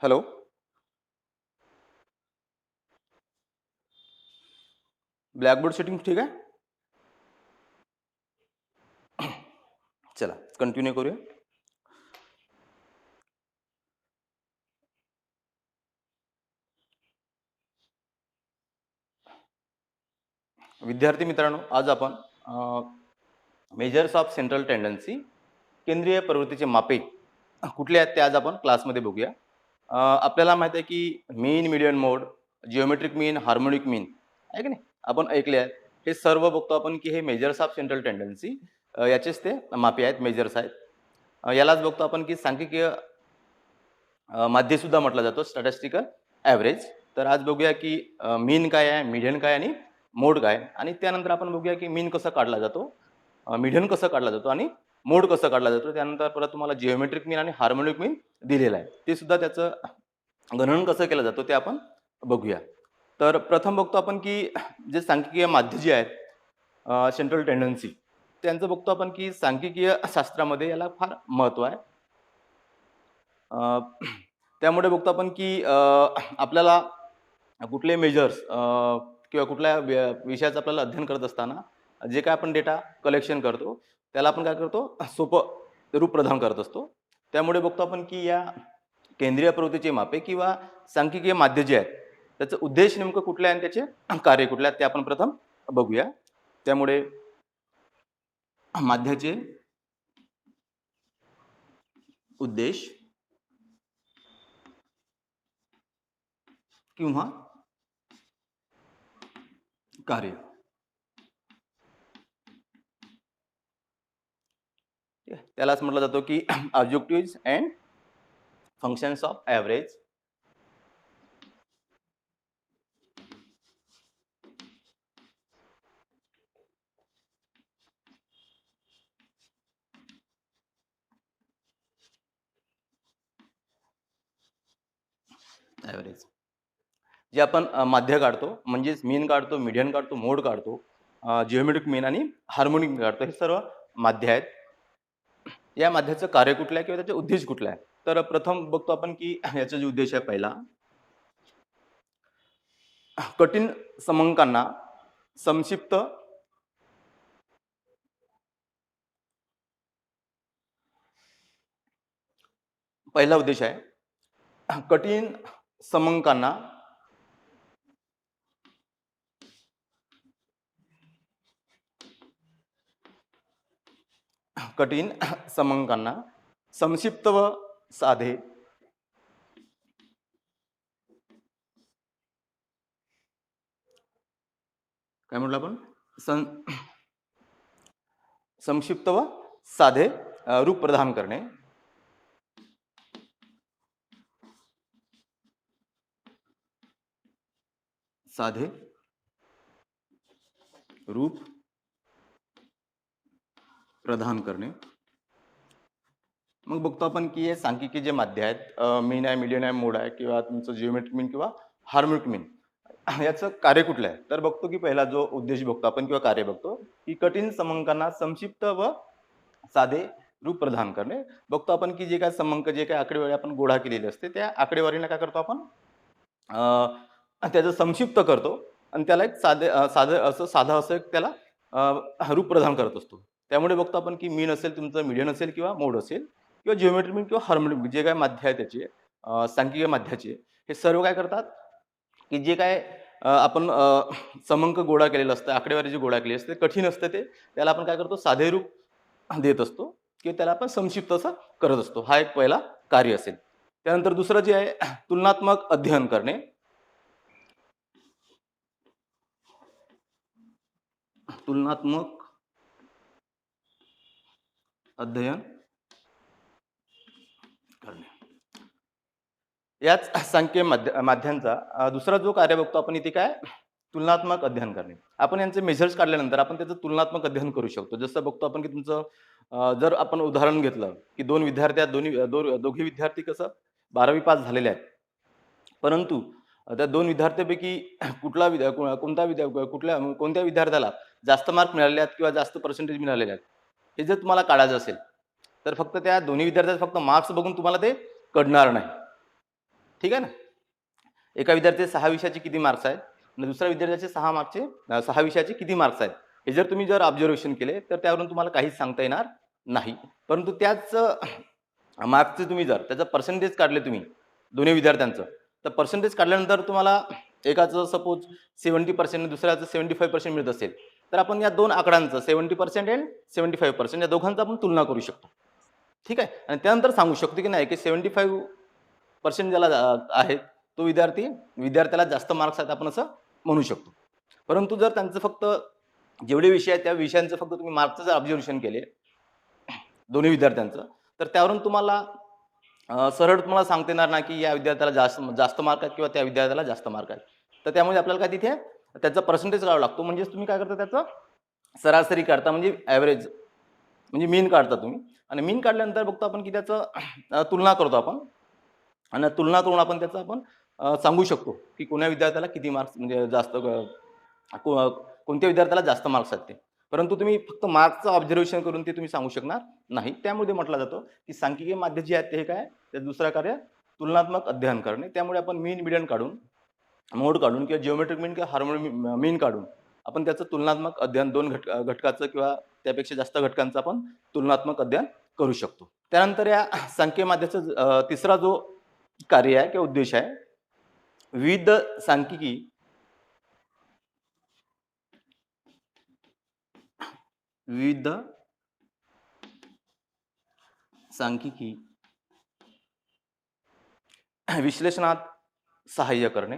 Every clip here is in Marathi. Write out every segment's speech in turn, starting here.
हॅलो. ब्लॅकबोर्ड सेटिंग ठीक आहे. चला कंटिन्यू करूया. विद्यार्थी मित्रांनो, आज आपण मेजर्स ऑफ सेंट्रल टेंडन्सी, केंद्रीय प्रवृत्तीचे मापे कुठले आहेत ते आज आपण क्लासमध्ये बघूया. आपल्याला माहिती आहे की मीन, मीडियन मोड, जिओमेट्रिक मीन, हार्मोनिक मीन आहे की नाही, आपण ऐकले आहेत. हे सर्व बघतो आपण की हे मेजर्स ऑफ सेंट्रल टेंडन्सी याचेच ते मापे आहेत, मेजर्स आहेत. यालाच बघतो आपण की सांख्यिकीय माध्यसुद्धा म्हटला जातो, स्टॅटिस्टिकल ॲव्हरेज. तर आज बघूया की मीन काय आहे, मीडियन काय आणि मोड काय, आणि त्यानंतर आपण बघूया की मीन कसा काढला जातो, मीडियन कसं काढला जातो आणि मोड कसं काढला जातो. त्यानंतर परत तुम्हाला जिओमेट्रिक मीन आणि हार्मोनिक मीन दिलेलं आहे, ते सुद्धा त्याचं गणन कसं केलं जातं ते आपण बघूया. तर प्रथम बघतो आपण की जे सांख्यिकीय माध्य जे आहेत, सेंट्रल टेंडन्सी, त्यांचं बघतो आपण की सांख्यिकीय शास्त्रामध्ये याला फार महत्त्व आहे. त्यामुळे बघतो आपण की आपल्याला कुठले मेजर्स किंवा कुठल्या विषयाचं आपल्याला अध्ययन करत असताना जे काय आपण डेटा कलेक्शन करतो, त्याला आपण काय करतो, सोपं रूप प्रदान करत असतो. त्यामुळे बघतो आपण की या केंद्रीय प्रवृत्तीची मापे किंवा सांख्यिकीय माध्य जे आहेत, त्याचा उद्देश नेमकं कुठले आहे आणि त्याचे कार्य कुठले आहेत ते आपण प्रथम बघूया. त्यामुळे माध्याचे उद्देश किंवा कार्य, त्यालाच म्हटलं जातो की objective and functions of average. Average जे आपण माध्य काढतो, म्हणजेच मीन काढतो, मीडियन काढतो, मोड काढतो, जिओमेट्रिक मीन आणि हार्मोनिक मीन काढतो, हे सर्व माध्य आहेत. या माध्याचं कार्य कुठलं आहे किंवा त्याचा उद्देश कुठला आहे. तर प्रथम बघतो आपण की याचा जो उद्देश आहे, पहिला, कठीण समंकांना संक्षिप्त पहिला उद्देश आहे कठीण समंकांना कठीण समंकांना संक्षिप्त व साधे काय म्हटलं आपण, संक्षिप्त व साधे रूप प्रदान करणे. साधे रूप प्रदान करणे. मग बघतो आपण की हे सांख्यिकी जे माध्य आहेत, मीन आहे, मीडियन आहे, मोड आहे किंवा तुमचं जिओमेट्रिक मीन किंवा हार्मोनिक मीन, याचं कार्य कुठलं आहे. तर बघतो की पहिला जो उद्देश बघतो आपण किंवा कार्य बघतो की कठीण समंकांना संक्षिप्त व साधे रूप प्रदान करणे. बघतो आपण की जे काय समंक, जे काय आकडेवारी आपण गोळा केलेली असते, त्या आकडेवारीला काय करतो आपण, त्याचं संक्षिप्त करतो आणि त्याला एक साधं असं एक त्याला रूप प्रदान करत असतो. त्यामुळे बघतो आपण की मीन असेल तुमचं, मीडियन असेल किंवा मोड असेल किंवा जिओमेट्रिक मीन किंवा हार्मोनिक मीन, जे काय माध्य आहे त्याचे, सांख्यिकीय माध्याचे, हे सर्व काय करतात की जे काय आपण समंक गोळा केलेलं असतं, आकडेवारी जी गोळा केली असते, कठीण असतं ते, त्याला आपण काय करतो, साधे रूप देत असतो किंवा त्याला आपण संक्षिप्त असं करत असतो. हा एक पहिला कार्य असेल. त्यानंतर दुसरं जे आहे, तुलनात्मक अध्ययन करणे. तुलनात्मक अध्ययन करणे. याच सांख्यिकीय माध्यांचा दुसरा जो कार्य बघतो आपण इथे, काय, तुलनात्मक अध्ययन करणे. आपण यांचे मेजर्स काढल्यानंतर आपण त्याचं तुलनात्मक अध्ययन करू शकतो. जसं बघतो आपण की तुमचं जर आपण उदाहरण घेतलं की दोन विद्यार्थी आहेत, दोघे विद्यार्थी कसं 12वी पास झालेले आहेत. परंतु त्या दोन विद्यार्थ्यांपैकी कोणत्या विद्यार्थ्याला जास्त मार्क मिळाले आहेत किंवा जास्त पर्सेंटेज मिळालेले आहेत, हे जर तुम्हाला काढायचं असेल, तर फक्त त्या दोन्ही विद्यार्थ्यांचे फक्त मार्क्स बघून तुम्हाला ते कळणार नाही. ठीक आहे ना. एका विद्यार्थ्याचे 6 विषयाचे किती मार्क्स आहेत आणि दुसऱ्या विद्यार्थ्याचे 6 विषयाचे किती मार्क्स आहेत. हे जर तुम्ही ऑब्झर्वेशन केले, तर त्यावरून तुम्हाला काहीच सांगता येणार नाही. परंतु त्याच मार्क्सचे तुम्ही जर त्याचं पर्सेंटेज काढले तुम्ही दोन्ही विद्यार्थ्यांचं, तर पर्सेंटेज काढल्यानंतर तुम्हाला एकाचं सपोज 70% आणि दुसऱ्याचं 75% मिळत असेल, तर आपण या 2 आकड्यांचं 70% एंड 75% या दोघांचा आपण तुलना करू शकतो. ठीक आहे. आणि त्यानंतर सांगू शकतो की नाही की 75% ज्याला आहेत, तो विद्यार्थ्याला जास्त मार्क्स आहेत आपण असं म्हणू शकतो. परंतु जर त्यांचं फक्त जेवढे विषय आहेत त्या विषयांचं फक्त तुम्ही मार्क्सचं जर ऑब्झर्वेशन केले दोन्ही विद्यार्थ्यांचं, तर त्यावरून तुम्हाला सरळ तुम्हाला सांगता येणार नाही की या विद्यार्थ्याला जास्त जास्त मार्क आहेत किंवा त्या विद्यार्थ्याला जास्त मार्क आहेत. तर त्यामुळे आपल्याला काय तिथे त्याचा पर्सेंटेज काढावा लागतो. म्हणजेच तुम्ही काय करता त्याचं सरासरी काढता म्हणजे ॲव्हरेज म्हणजे मीन काढता तुम्ही आणि मीन काढल्यानंतर बघतो आपण की त्याचं तुलना करतो आपण आणि तुलना करून आपण त्याचं सांगू शकतो की कोण्या विद्यार्थ्याला किती मार्क्स म्हणजे जास्त कोणत्या विद्यार्थ्याला जास्त मार्क्स आहेत ते. परंतु तुम्ही फक्त मार्क्सचं ऑब्झर्वेशन करून ते तुम्ही सांगू शकणार नाही. त्यामुळे म्हटलं जातं की सांख्यिकीय माध्यम जे आहेत ते हे काय ते दुसरं कार्य तुलनात्मक अध्ययन करणे. त्यामुळे आपण मीन मिडियन काढून मोड काढून किंवा जिओमेट्रिक मीन किंवा हार्मोनिक मीन काढून आपण त्याचं तुलनात्मक अध्ययन 2 घटकाचं किंवा त्यापेक्षा जास्त घटकांचं आपण तुलनात्मक अध्ययन करू शकतो. त्यानंतर या सांख्यिकीय माध्यमाचा तिसरा जो कार्य आहे किंवा उद्देश आहे, विविध सांख्यिकी विविध सांख्यिकी विश्लेषणात सहाय्य करणे.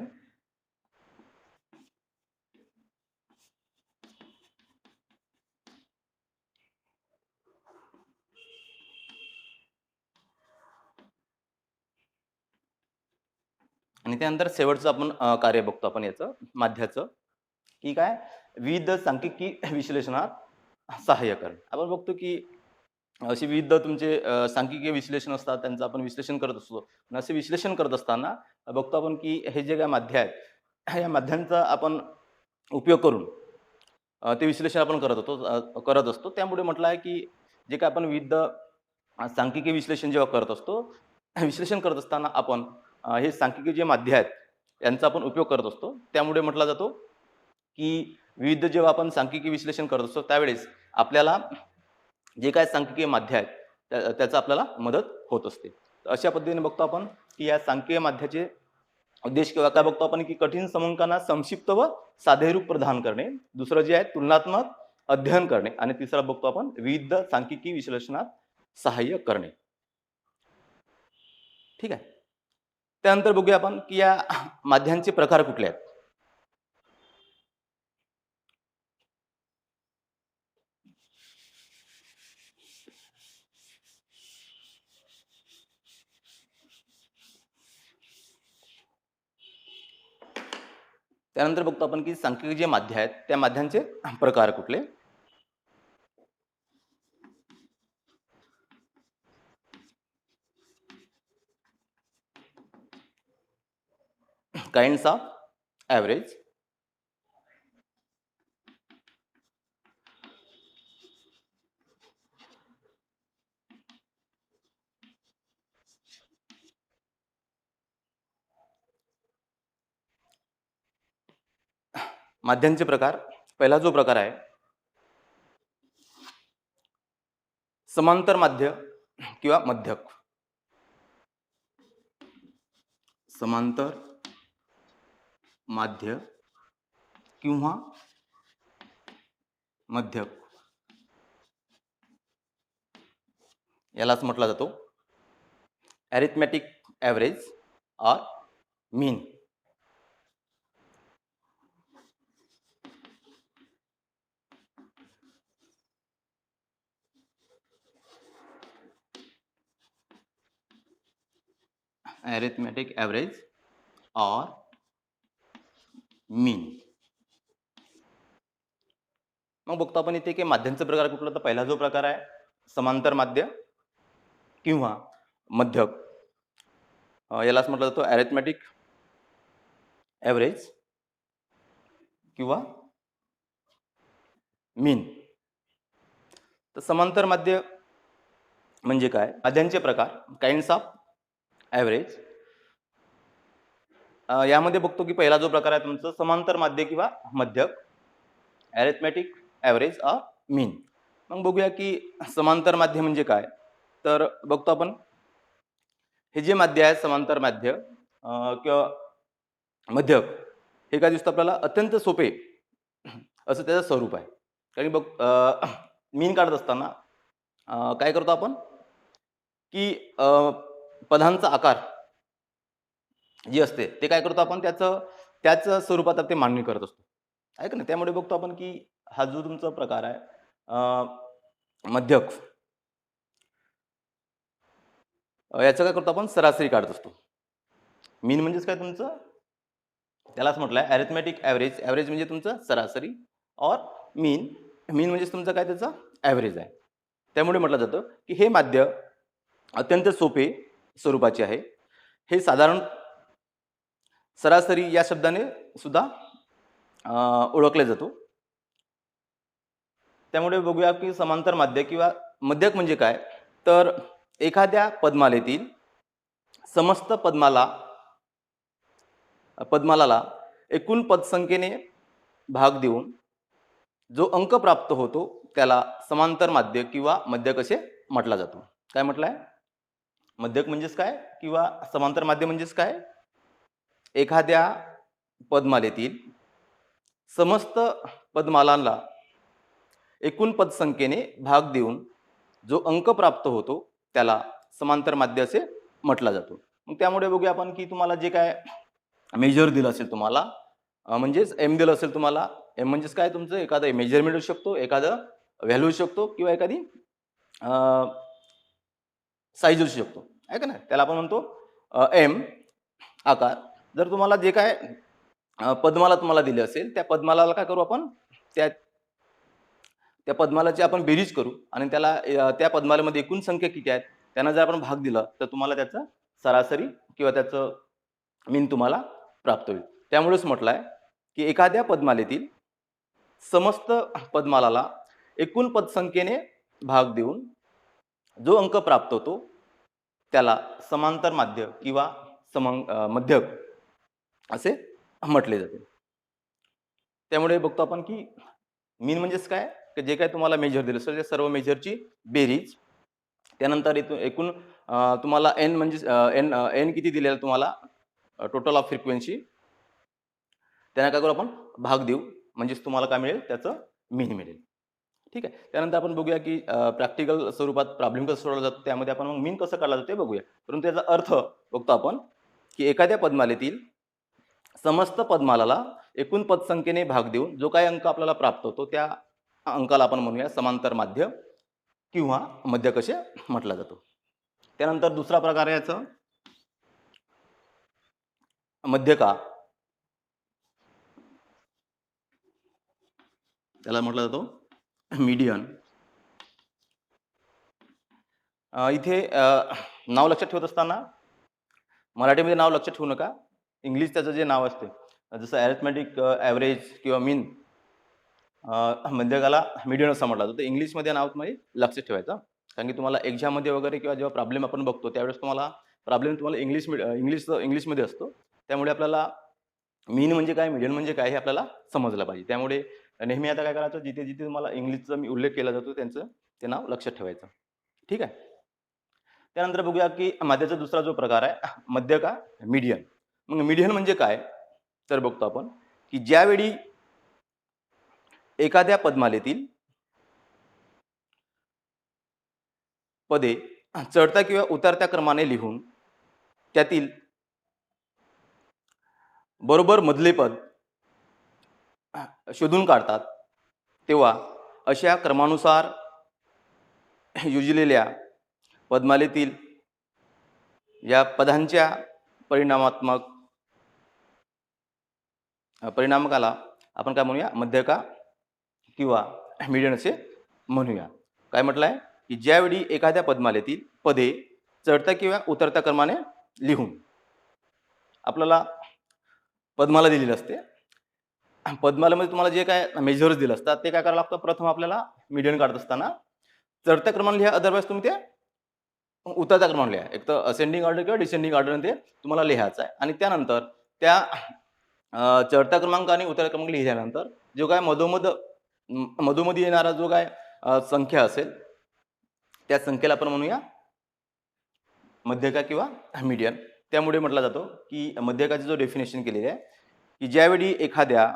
आणि त्यानंतर शेवटचं आपण कार्य बघतो आपण याचं माध्याचं, की काय विविध सांख्यिकी विश्लेषणात सहाय्य करणे. आपण बघतो की असे विविध तुमचे सांख्यिकीय विश्लेषण असतात, त्यांचं आपण विश्लेषण करत असतो. आणि असे विश्लेषण करत असताना बघतो आपण की हे जे काही माध्य आहेत, या माध्यांचा आपण उपयोग करून ते विश्लेषण आपण करत असतो. त्यामुळे म्हटलं आहे की जे काही आपण विविध सांख्यिकीय विश्लेषण जेव्हा करत असतो, विश्लेषण करत असताना आपण हे सांख्यिकीय जे माध्य आहेत, यांचा आपण उपयोग करत असतो. त्यामुळे म्हटला जातो की विविध जेव्हा आपण सांख्यिकीय विश्लेषण करत असतो, त्यावेळेस आपल्याला जे काही सांख्यिकीय माध्य आहेत, त्याचा आपल्याला मदत होत असते. तर अशा पद्धतीने बघतो आपण की या सांख्यिकीय माध्याचे उद्देश किंवा काय बघतो आपण की कठीण समंकांना संक्षिप्त व साधे रूप प्रदान करणे. दुसरं जे आहे तुलनात्मक अध्ययन करणे आणि तिसरं बघतो आपण विविध सांख्यिकी विश्लेषणात सहाय्य करणे. ठीक आहे. त्यानंतर बघूया आपण की या माध्यांचे प्रकार कुठले आहेत. त्यानंतर बघतो आपण की सांख्यिकी जे माध्य आहेत त्या माध्यांचे प्रकार कुठले. काइंड्स ऑफ ॲव्हरेज, माध्यांचे प्रकार. पहिला जो प्रकार आहे समांतर माध्य किंवा मध्यक. समांतर माध्य किंवा मध्यक यालाच म्हटला जातो arithmetic average or mean. Arithmetic average or mean. मग बघतो आपण इथे की माध्यांचा प्रकार कुठला. तर पहिला जो प्रकार आहे समांतर माध्य किंवा मध्यक, यालाच म्हटलं जातो अरिथमॅटिक ॲव्हरेज किंवा मीन. तर समांतर माध्य म्हणजे काय, माध्यांचे प्रकार काइंड्स ऑफ ॲव्हरेज. यामध्ये बघतो की पहिला जो प्रकार आहे तुमचं समांतर माध्य किंवा मध्यक, अरिथमेटिक ॲव्हरेज मीन. मग बघूया की समांतर माध्य म्हणजे काय? तर बघतो आपण हे जे माध्य आहे समांतर माध्य किंवा मध्यक, हे काय दिसतं आपल्याला अत्यंत सोपे असं त्याचं स्वरूप आहे. कारण की बघ मीन काढत असताना काय करतो आपण की पदांचा आकार जी असते ते काय करतो आपण त्याच स्वरूपात ते मांडणी करत असतो. आहे का नाही? त्यामुळे बघतो आपण की हा जो तुमचा प्रकार आहे मध्यक, याचं काय करतो आपण सरासरी काढत असतो. मीन म्हणजेच काय तुमचं त्यालाच म्हटलंय अरिथमेटिक ॲव्हरेज. ॲव्हरेज म्हणजे तुमचं सरासरी और मीन. मीन म्हणजे तुमचं काय त्याचा ॲव्हरेज आहे. त्यामुळे म्हटलं जातं की हे माध्य अत्यंत सोपे स्वरूपाचे आहे. हे साधारण सरासरी या शब्दाने सुद्धा ओळखले जातो. त्यामुळे बघूया की समांतर माध्य किंवा मध्यक म्हणजे काय? तर एखाद्या पदमालेतील समस्त पदमालाला एकूण पदसंख्येने भाग देऊन जो अंक प्राप्त होतो त्याला समांतर माध्य किंवा मध्यक असे म्हटला जातो. काय म्हटलंय? मध्यक म्हणजेच काय किंवा समांतर माध्य म्हणजेच काय? एखाद्या पदमालेतील समस्त पदमालांना एकूण पदसंख्येने भाग देऊन जो अंक प्राप्त होतो त्याला समांतर माध्य असे म्हटला जातो. मग त्यामुळे बघूया आपण की तुम्हाला जे काय मेजर दिलं असेल तुम्हाला म्हणजेच एम दिलं असेल तुम्हाला. एम म्हणजेच काय तुमचं एखादं मेजरमेंट असू शकतो, एखादं व्हॅल्यू असू शकतो किंवा एखादी साईज असू शकतो. आहे का नाही? त्याला आपण म्हणतो एम आकार. जर तुम्हाला जे काय पदमाला तुम्हाला दिली असेल त्या पदमालाला काय करू आपण त्या पदमालाची आपण बेरीज करू आणि त्याला त्या पदमालेमध्ये एकूण संख्या किती आहेत त्यांना जर आपण भाग दिला तर तुम्हाला त्याचं सरासरी किंवा त्याचं मीन तुम्हाला प्राप्त होईल. त्यामुळेच म्हटलं आहे की एखाद्या पदमालेतील समस्त पदमालाला एकूण पदसंख्येने भाग देऊन जो अंक प्राप्त होतो त्याला समांतर माध्य किंवा मध्यक असे म्हटले जाते. त्यामुळे बघतो आपण की मीन म्हणजेच काय की जे काय तुम्हाला मेजर दिलं असेल त्या सर्व मेजरची बेरीज, त्यानंतर एकूण तुम्हाला एन म्हणजे एन किती दिलेलं तुम्हाला टोटल ऑफ फ्रिक्वेन्सी, त्यांना काय करू आपण भाग देऊ म्हणजेच तुम्हाला काय मिळेल त्याचं मीन मिळेल. ठीक आहे. त्यानंतर आपण बघूया की प्रॅक्टिकल स्वरूपात प्रॉब्लेम कसं सोडवला जातो त्यामध्ये आपण मग मीन कसं काढला जातो ते बघूया. परंतु त्याचा अर्थ बघतो आपण की एखाद्या पदमालेतील समस्त पदमालाला एकूण पदसंख्येने भाग देऊन जो काही अंक आपल्याला प्राप्त होतो त्या अंकाला आपण म्हणूया समांतर माध्य किंवा मध्यक असे म्हटला जातो. त्यानंतर दुसरा प्रकार आहे याचं मध्यका. त्याला म्हटलं जातो मीडियन. इथे नाव लक्षात ठेवत असताना मराठीमध्ये नाव लक्षात ठेवू नका. इंग्लिश त्याचं जे नाव असते जसं अरिथमेटिक ॲव्हरेज किंवा मीन मध्यकाला मीडियन असं म्हटलं जातं. तर इंग्लिशमध्ये नाव तुम्ही लक्षात ठेवायचं. कारण की तुम्हाला एक्झाममध्ये वगैरे किंवा जेव्हा प्रॉब्लेम आपण बघतो त्यावेळेस तुम्हाला इंग्लिशमध्ये असतो. त्यामुळे आपल्याला मीन म्हणजे काय, मीडियन म्हणजे काय हे आपल्याला समजलं पाहिजे. त्यामुळे नेहमी आता काय करायचं जिथे-जिथे तुम्हाला इंग्लिशचा मी उल्लेख केला जातो त्यांचं ते नाव लक्षात ठेवायचं. ठीक आहे. त्यानंतर बघूया की मध्याचा दुसरा जो प्रकार आहे मध्यका मीडियन. मग मीडियन म्हणजे काय? तर बघतो आपण की ज्यावेळी एखाद्या पदमालेतील पदे चढत्या किंवा उतरत्या क्रमाने लिहून त्यातील बरोबर मधले पद शोधून काढतात तेव्हा अशा क्रमानुसार योजलेल्या पदमालेतील या पदांच्या परिणामकाला आपण काय म्हणूया मध्यका किंवा मीडियन असे म्हणूया. काय म्हटलंय की ज्यावेळी एखाद्या पदमालेतील पदे चढत्या किंवा उतरत्या क्रमाने लिहून आपल्याला पदमाला दिलेली असते. पदमालामध्ये तुम्हाला जे काय मेजर्स दिले असतात ते काय करावं लागतं प्रथम आपल्याला मीडियन काढत असताना चढत्या क्रमाने लिहा, अदरवाईज तुम्ही ते उतरत्या क्रमाने लिहा. एक तर असेंडिंग ऑर्डर किंवा डिसेंडिंग ऑर्डर ते तुम्हाला लिहायचं आहे आणि त्यानंतर त्या चढत्या क्रमांक आणि उतरत्या क्रमांक लिहिल्यानंतर जो काय मधोमध येणारा जो काय संख्या असेल त्या संख्येला आपण म्हणूया मध्यका किंवा मीडियन. त्यामुळे म्हटला जातो की मध्यकाचं जो डेफिनेशन केलेलं आहे की ज्यावेळी एखाद्या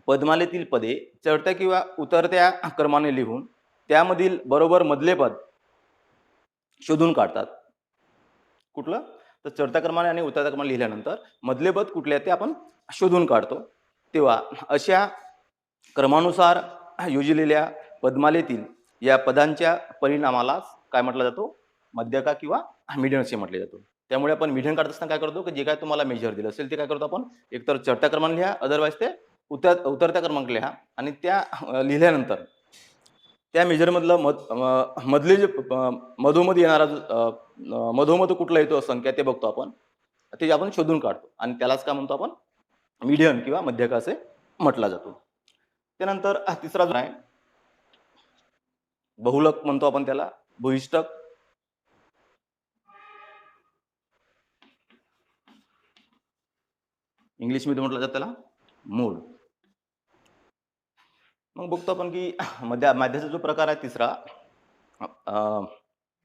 पदमालेतील पदे चढत्या किंवा उतरत्या क्रमाने लिहून त्यामधील बरोबर मधले पद शोधून काढतात. कुठलं? तर चढत्या क्रमाने आणि उतरत्या क्रमाने लिहिल्यानंतर मधले पद कुठले आहेत ते आपण शोधून काढतो. तेव्हा अशा क्रमानुसार योजलेल्या पदमालेतील या पदांच्या परिणामाला काय म्हटलं जातो? मध्यका किंवा मीडियन असे म्हटले जातो. त्यामुळे आपण मीडियन काढत असताना काय करतो की जे काय तुम्हाला मेजर दिलं असेल ते काय करतो आपण एकतर चढत्या क्रमाने लिहा, अदरवाईज ते उतरत्या क्रमांक लिहा आणि त्या लिहिल्यानंतर त्या मेजरमधलं मधले जे मधोमध येणारा मधोमध कुठला येतो संख्या ते बघतो आपण, ते आपण शोधून काढतो आणि त्यालाच काय म्हणतो आपण मीडियन किंवा मध्यका असे म्हटला जातो. त्यानंतर तिसरा जो आहे बहुलक म्हणतो आपण त्याला, बहिष्टक. इंग्लिशमध्ये म्हटलं जातं त्याला मोड. मग बघतो आपण की माध्याचा जो प्रकार आहे तिसरा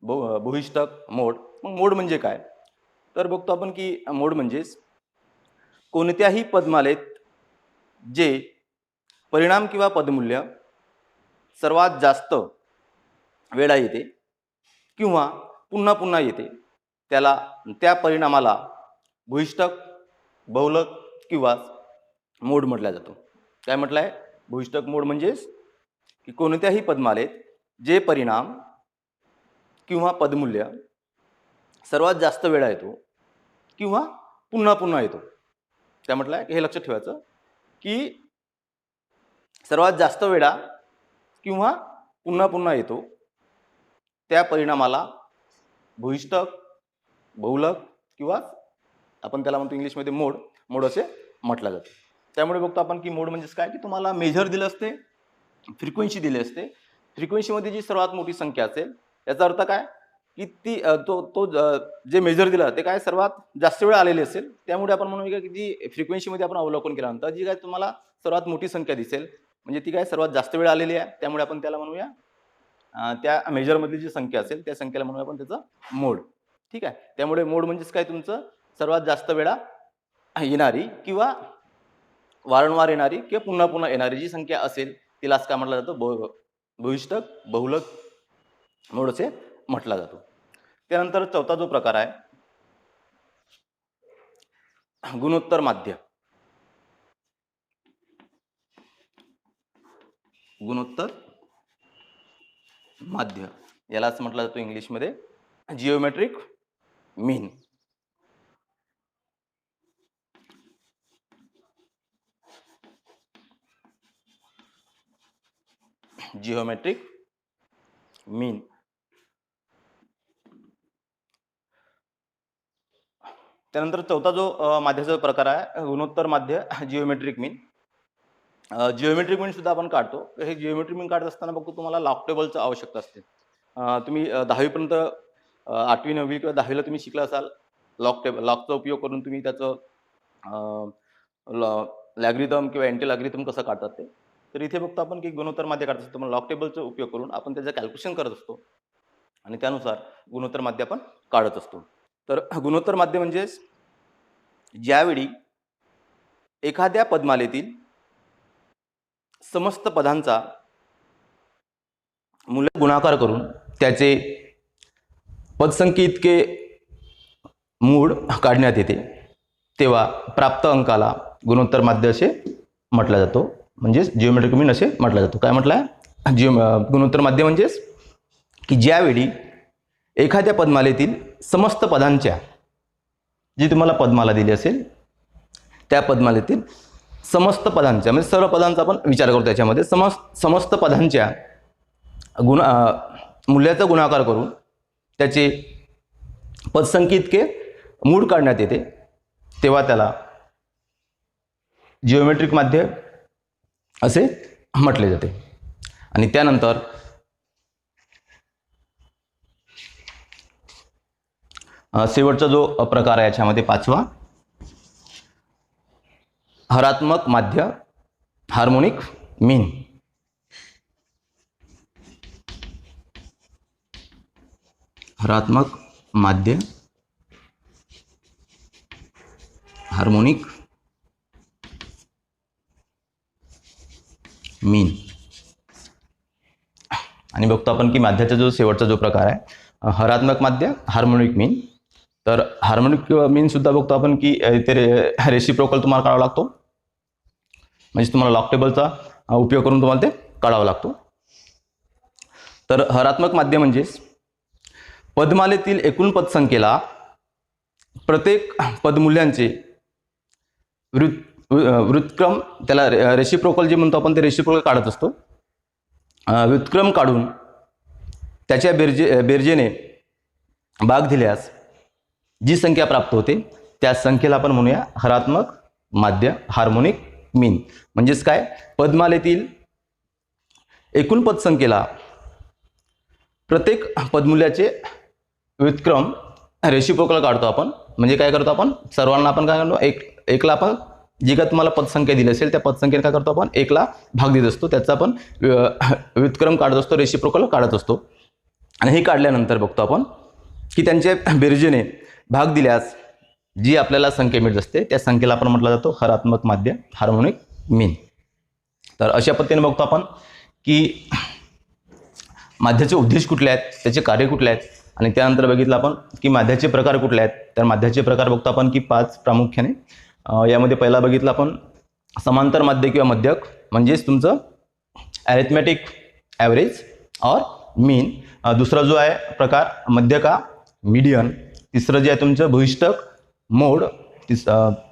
बहिष्टक मोड. मग मोड म्हणजे काय? तर बघतो आपण की मोड म्हणजेच कोणत्याही पदमालेत जे परिणाम किंवा पदमूल्य सर्वात जास्त वेळा येते किंवा पुन्हा पुन्हा येते त्याला त्या परिणामाला बहिष्टक, बहुलक किंवा मोड म्हटला जातो. काय म्हटलं आहे? बहिष्टक मोड म्हणजेच की कोणत्याही पदमालेत जे परिणाम किंवा पदमूल्य सर्वात जास्त वेळा येतो किंवा पुन्हा पुन्हा येतो. काय म्हटलं आहे? हे लक्षात ठेवायचं की सर्वात जास्त वेळा किंवा पुन्हा पुन्हा येतो त्या परिणामाला बहिष्टक, बहुलक किंवा आपण त्याला म्हणतो इंग्लिशमध्ये मोड असे म्हटलं जातं. त्यामुळे बघतो आपण की मोड म्हणजेच काय की तुम्हाला मेजर दिलं असते, फ्रिक्वेन्सी दिली असते. फ्रिक्वेन्सीमध्ये जी सर्वात मोठी संख्या असेल याचा अर्थ काय की ती जे मेजर दिलं ते काय सर्वात जास्त वेळ आलेली असेल. त्यामुळे आपण म्हणूया की जी फ्रिक्वेन्सीमध्ये आपण अवलोकन केल्यानंतर जी काय तुम्हाला सर्वात मोठी संख्या दिसेल म्हणजे ती काय सर्वात जास्त वेळ आलेली आहे. त्यामुळे आपण त्याला म्हणूया त्या मेजरमधली जी संख्या असेल त्या संख्येला म्हणूया आपण त्याचं मोड. ठीक आहे. त्यामुळे मोड म्हणजेच काय तुमचं सर्वात जास्त वेळा येणारी किंवा वारंवार येणारी किंवा पुन्हा पुन्हा येणारी जी संख्या असेल तिलाच काय म्हटलं जातं? बहिष्टक, बहुलक मोड असे म्हटला जातो. त्यानंतर चौथा जो प्रकार आहे गुणोत्तर माध्य. गुणोत्तर माध्य यालाच म्हटलं जातो इंग्लिशमध्ये जिओमेट्रिक मीन. जिओमेट्रिक मीन. त्यानंतर चौथा जो माध्याचा प्रकार आहे गुणोत्तर माध्य जिओमेट्रिक मीन. जिओमेट्रिक मीन सुद्धा आपण काढतो. हे जिओमेट्रिक मीन काढत असताना बघतो तुम्हाला लॉग टेबलची आवश्यकता असते. तुम्ही 10वी पर्यंत 8वी 9वी किंवा 10वीला तुम्ही शिकला असाल लॉगचा उपयोग करून तुम्ही त्याचं लॅग्रिथम किंवा एंटी लॅग्रिथम कसं काढतात ते. तर इथे बघतो आपण की गुणोत्तर माध्य काढत असतो. लॉग टेबलचा उपयोग करून आपण त्याचं कॅल्क्युलेशन करत असतो आणि त्यानुसार गुणोत्तर माध्य आपण काढत असतो. तर गुणोत्तर माध्य म्हणजेच ज्यावेळी एखाद्या पदमालेतील समस्त पदांचा मूल्य गुणाकार करून त्याचे पदसंख्ये इतके मूळ काढण्यात येते तेव्हा प्राप्त अंकाला गुणोत्तर माध्य असे म्हटला जातो. म्हणजेच जिओमेट्रिक मीन असे म्हटला जातो. काय म्हटलं आहे? गुणोत्तर माध्य म्हणजेच की ज्यावेळी एखाद्या पदमालेतील समस्त पदांच्या जी तुम्हाला पदमाला दिली असेल त्या पदमालेतील समस्त पदांच्या म्हणजे सर्व पदांचा आपण विचार करतो त्याच्यामध्ये समस्त पदांच्या मूल्याचा गुणाकार करून त्याचे पदसंख्ये इतके मूळ काढण्यात येते तेव्हा त्याला जिओमेट्रिक माध्य असे म्हटले जाते. आणि त्यानंतर शेवटचा जो प्रकार आहे याच्यामध्ये पाचवा हरात्मक माध्य हार्मोनिक मीन. हरात्मक माध्य हार्मोनिक मीन. आणि बघतो आपण की माध्याचा जो शेवटचा जो प्रकार आहे हरात्मक माध्य हार्मोनिक मीन. तर हार्मोनिक मीन सुद्धा बघतो आपण की इथे रेसिप्रोकल तुम्हाला काढावा लागतो, म्हणजे तुम्हाला लॉग टेबलचा उपयोग करून तुम्हाला ते काढावा लागतो. तर हरात्मक माध्य म्हणजे पदमालेतील एकूण पदसंख्येला प्रत्येक पदमूल्यांचे व्युत्क्रम, त्याला रेसिप्रोकल जे म्हणतो आपण ते रेसिप्रोकल काढत असतो. व्युत्क्रम काढून त्याच्या बेरजेने भाग दिल्यास जी संख्या प्राप्त होते त्या संख्येला आपण म्हणूया हरात्मक माध्य हार्मोनिक मीन. म्हणजेच काय, पदमालेतील एकूण पदसंख्येला प्रत्येक पदमूल्याचे व्युत्क्रम रेसिप्रोकल काढतो आपण. म्हणजे काय करतो आपण, सर्वांना आपण काय करतो, एकला आपण जी काय तुम्हाला पदसंख्या दिली असेल त्या पदसंख्येने काय करतो आपण एकला भाग देत असतो, त्याचा आपण व्युत्क्रम काढत असतो, रेसिप्रोकल काढत असतो. आणि हे काढल्यानंतर बघतो आपण की त्यांच्या बेरजेने भाग दिल्यास जी आपल्याला संख्या मिळत असते त्या संख्येला आपण म्हटलं जातो हरात्मक माध्य हार्मोनिक मीन. तर अशा पद्धतीने बघतो आपण की माध्याचे उद्देश कुठले आहेत, त्याचे कार्य कुठले आहेत, आणि त्यानंतर बघितलं आपण की माध्याचे प्रकार कुठले आहेत. तर माध्याचे प्रकार बघतो आपण की 5 प्रामुख्याने. यामध्ये पहिला बघितलं आपण समांतर माध्य किंवा मध्यक, म्हणजेच तुमचं अरिथमॅटिक ॲव्हरेज और मीन. दुसरा जो आहे प्रकार मध्यका मीडियन. तिसरं जे आहे तुमचं भूयिष्ठक मोड.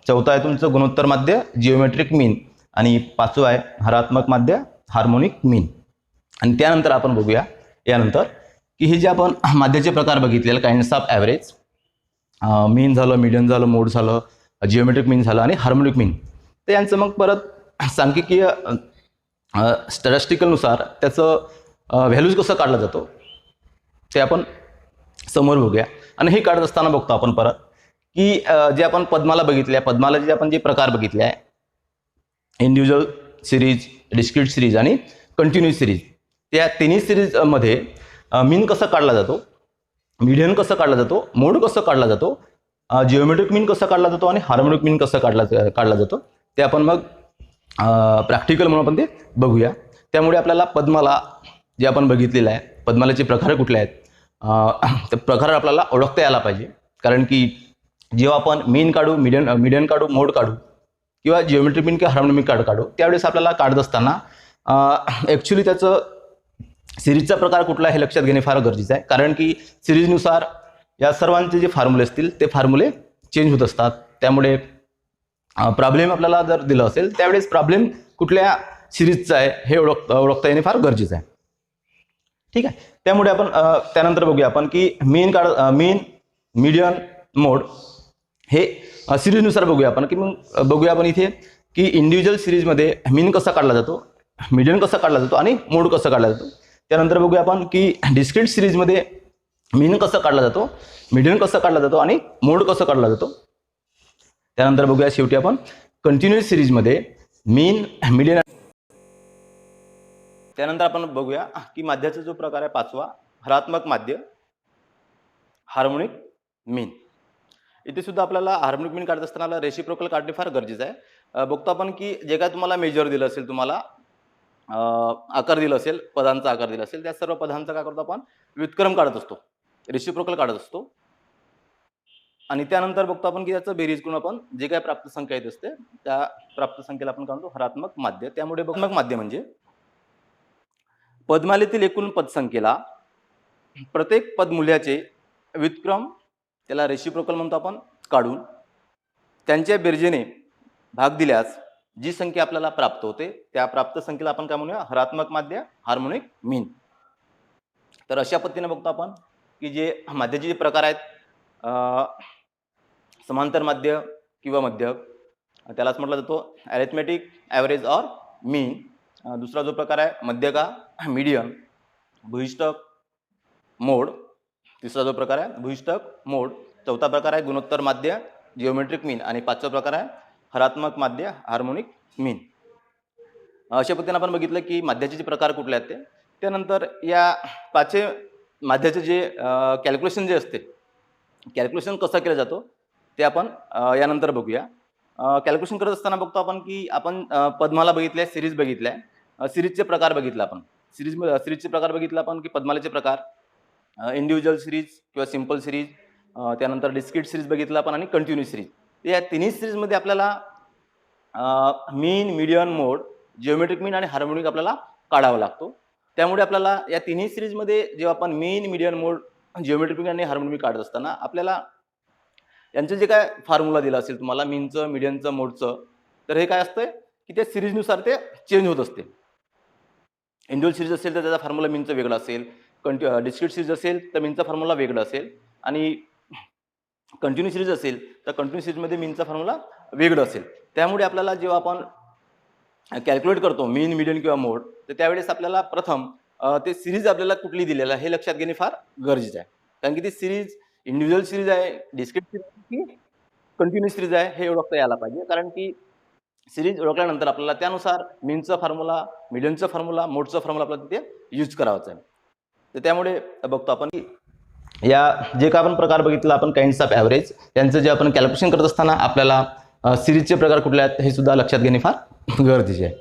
चौथा आहे तुमचं गुणोत्तर माध्य जिओमेट्रिक मीन. आणि पाचवं आहे हरात्मक माध्य हार्मोनिक मीन. आणि त्यानंतर आपण बघूया यानंतर की हे जे आपण माध्याचे प्रकार बघितलेले काइंड्स ऑफ ॲव्हरेज, मीन झालं, मीडियन झालं, मोड झालं, जिओमेट्रिक मीन झालं आणि हार्मोनिक मीन. तर यांचं मग परत सांख्यिकीय स्टॅटिस्टिकलनुसार त्याचं व्हॅल्यूज कसं काढला जातो ते आपण समोर बघूया. आणि हे काढत असताना बघतो आपण परत की जे आपण पद्माला बघितले आहे, पद्माला जे आपण जे प्रकार बघितले आहे, इंडिव्हिज्युअल सिरीज, डिस्क्रीट सिरीज आणि कंटिन्यूस सिरीज, त्या तिन्ही सिरीजमध्ये मीन कसा काढला जातो, मीडियन कसं काढला जातो, मोड कसं काढला जातो, जिओमेट्रिक मीन कसा काढला जातो आणि हार्मोनिक मीन कसं काढला जातो ते आपण मग प्रॅक्टिकल म्हणून आपण ते बघूया. त्यामुळे आपल्याला पद्माला जे आपण बघितलेलं आहे, पद्मालाचे प्रकार कुठले आहेत, ते प्रकार आपल्याला ओळखता यायला पाहिजे. कारण की जेव्हा आपण मीन काढू, मीडियन काढू, मोड काढू किंवा जिओमेट्रिक मीन किंवा हार्मोनिक मीन काढू, त्यावेळेस आपल्याला काढत असताना ॲक्च्युली त्याचं सिरीजचा प्रकार कुठला हे लक्षात घेणे फार गरजेचं आहे. कारण की सिरीजनुसार या सर्वांचे जे फॉर्म्युले असतील ते फॉर्म्युले चेंज होत असतात. त्यामुळे प्रॉब्लेम आपल्याला जर दिलं असेल त्यावेळेस प्रॉब्लेम कुठल्या सिरीजचा आहे हे ओळखता येणे फार गरजेचं आहे. ठीक आहे. त्यामुळे आपण त्यानंतर बघूया आपण की मीन, मीडियन, मोड हे सिरीजनुसार बघूया आपण. की मग बघूया आपण इथे की इंडिव्हिज्युअल सिरीजमध्ये मीन कसा काढला जातो, मीडियन कसा काढला जातो आणि मोड कसा काढला जातो. त्यानंतर बघूया आपण की डिस्क्रीट सिरीजमध्ये मीन कसं काढला जातो, मीडियन कसं काढला जातो आणि मोड कसं काढला जातो. त्यानंतर बघूया शेवटी आपण कंटिन्युअस सिरीजमध्ये मीन, मीडियन. त्यानंतर आपण बघूया की माध्याचा जो प्रकार आहे पाचवा, हरात्मक माध्य हार्मोनिक मीन. इथे सुद्धा आपल्याला हार्मोनिक मीन काढत असताना रेसिप्रोकल काढणे फार गरजेचं आहे. बघतो आपण की जे काय तुम्हाला मेजर दिलं असेल, तुम्हाला आकार दिला असेल, पदांचा आकार दिला असेल, त्या सर्व पदांचा काय करतो आपण व्युत्क्रम काढत असतो, रेसिप्रोकल काढत असतो. आणि त्यानंतर बघतो आपण की त्याचं बेरीज करून आपण जे काय प्राप्त संख्या येत असते त्या प्राप्त संख्येला आपण काढतो हरात्मक माध्य. त्यामुळे हरात्मक माध्य म्हणजे पदमालेतील एकूण पदसंख्येला प्रत्येक पदमूल्याचे व्युत्क्रम, त्याला रेसिप्रोकल म्हणतो आपण, काढून त्यांच्या बेरजेने भाग दिल्यास जी संख्या आपल्याला प्राप्त होते त्या प्राप्त संख्येला आपण काय म्हणूया हरात्मक माध्य हार्मोनिक मीन. तर अशा पद्धतीने बघतो आपण की जे माध्याचे जे प्रकार आहेत, समांतर माध्य किंवा मध्यक, त्यालाच म्हटलं जातो अरिथमॅटिक ॲव्हरेज और मीन. दुसरा जो प्रकार आहे मध्यका मीडियन, भूयिष्ठक मोड. तिसरा जो प्रकार आहे भूयिष्ठक मोड. चौथा प्रकार आहे गुणोत्तर माध्य जिओमेट्रिक मीन. आणि पाचवा प्रकार आहे हरात्मक माध्य, हार्मोनिक मीन. अशा पद्धतीने आपण बघितलं की माध्याचे जे प्रकार कुठले आहेत ते. त्यानंतर या पाचही माध्याचे जे कॅल्क्युलेशन जे असते, कॅल्क्युलेशन कसा केला जातो ते आपण यानंतर बघूया. कॅल्क्युलेशन करत असताना बघतो आपण की आपण पद्माला बघितल्या, सिरीज बघितल्या, सिरीजचे प्रकार बघितले आपण. सिरीजचे प्रकार बघितले आपण की पद्मालेचे प्रकार, इंडिव्हिज्युअल सिरीज किंवा सिंपल सिरीज, त्यानंतर डिस्क्रीट सिरीज बघितलं आपण आणि कंटिन्यू सिरीज. या तिन्ही सिरीजमध्ये आपल्याला मीन, मीडियन, मोड, जिओमेट्रिक मीन आणि हार्मोनिक आपल्याला काढावा लागतो. त्यामुळे आपल्याला या तिन्ही सिरीजमध्ये जेव्हा आपण मीन, मीडियन, मोड, जिओमेट्रिक मीन आणि हार्मोनिक काढत असताना आपल्याला यांचं जे काय फॉर्म्युला दिला असेल तुम्हाला मीनचं, मीडियनचं, मोडचं, तर हे काय असतं की त्या सिरीजनुसार ते चेंज होत असते. इंडिव्हिज्युअल सिरीज असेल तर त्याचा फॉर्म्युला मीनचं वेगळं असेल, डिस्क्रीट सिरीज असेल तर मीनचा फॉर्म्युला वेगळा असेल आणि कंटिन्यू सिरीज असेल तर कंटिन्यू सिरीजमध्ये मीनचा फॉर्म्युला वेगळं असेल. त्यामुळे आपल्याला जेव्हा आपण कॅल्क्युलेट करतो मीन, मीडियन किंवा मोड, तर त्यावेळेस आपल्याला प्रथम ते सिरीज आपल्याला कुठली दिलेलं आहे हे लक्षात घेणे फार गरजेचं आहे. कारण की ती सिरीज इंडिव्हिज्युअल सिरीज आहे, डिस्क्रीट सिरीज की कंटिन्यू सिरीज आहे हे ओळखता यायला पाहिजे. कारण की सिरीज ओळखल्यानंतर आपल्याला त्यानुसार मीनचा फॉर्म्युला, मीडियनचा फॉर्म्युला, मोडचा फॉर्म्युला आपल्याला तिथे यूज करावाचा आहे. तर त्यामुळे बघतो आपण की या जे काय आपण प्रकार बघितला आपण काइंड्स ऑफ ॲव्हरेज, यांचं जे आपण कॅल्क्युलेशन करत असताना आपल्याला सिरीजचे प्रकार कुठले आहेत हे सुद्धा लक्षात घेणे फार गरजेचे आहे.